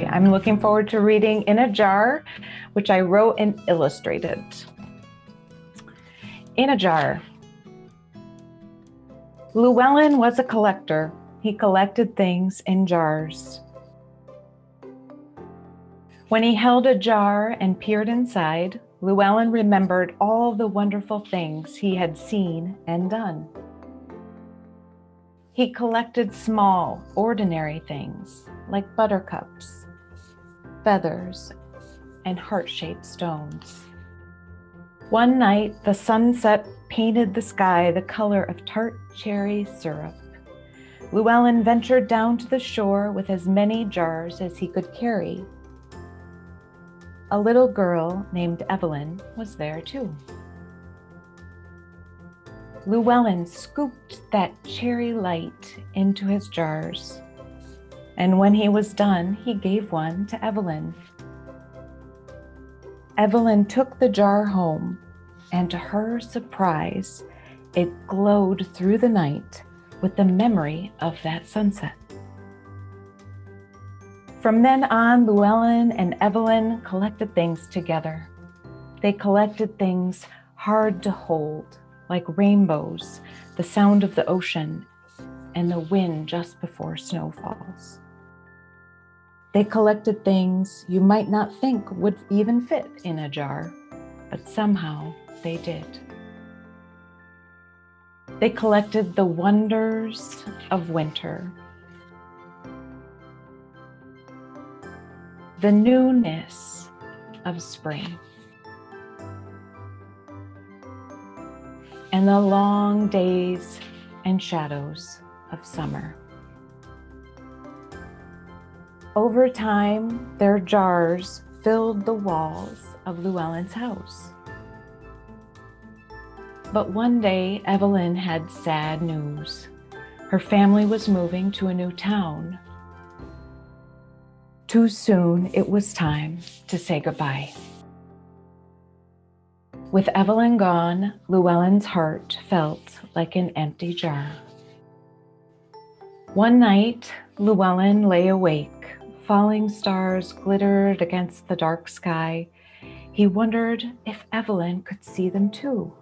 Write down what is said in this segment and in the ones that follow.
story I'm looking forward to reading in a jar, which I wrote and illustrated. In a jar. Llewellyn was a collector. He collected things in jars. When he held a jar and peered inside, Llewellyn remembered all the wonderful things he had seen and done. He collected small, ordinary things like buttercups, feathers, and heart-shaped stones. One night, the sunset painted the sky the color of tart cherry syrup. Llewellyn ventured down to the shore with as many jars as he could carry. A little girl named Evelyn was there too. Llewellyn scooped that cherry light into his jars, and when he was done, he gave one to Evelyn. Evelyn took the jar home, and to her surprise, it glowed through the night with the memory of that sunset. From then on, Llewellyn and Evelyn collected things together. They collected things hard to hold, like rainbows, the sound of the ocean, and the wind just before snow falls. They collected things you might not think would even fit in a jar, but somehow they did. They collected the wonders of winter, the newness of spring, and the long days and shadows of summer. Over time, their jars filled the walls of Llewellyn's house. But one day, Evelyn had sad news. Her family was moving to a new town. Too soon, it was time to say goodbye. With Evelyn gone, Llewellyn's heart felt like an empty jar. One night, Llewellyn lay awake. Falling stars glittered against the dark sky. He wondered if Evelyn could see them too.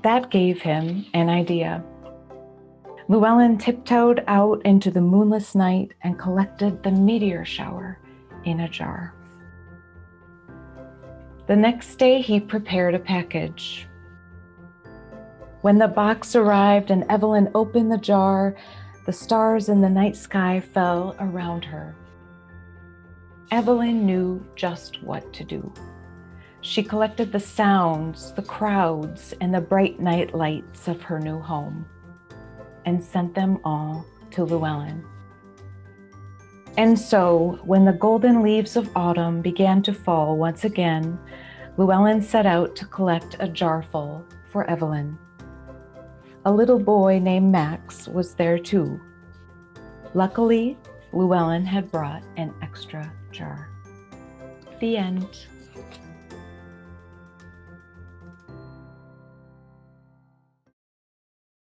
That gave him an idea. Llewellyn tiptoed out into the moonless night and collected the meteor shower in a jar. The next day, he prepared a package. When the box arrived and Evelyn opened the jar, the stars in the night sky fell around her. Evelyn knew just what to do. She collected the sounds, the crowds, and the bright night lights of her new home and sent them all to Llewellyn. And so, when the golden leaves of autumn began to fall once again, Llewellyn set out to collect a jarful for Evelyn. A little boy named Max was there too. Luckily, Llewellyn had brought an extra jar. The end.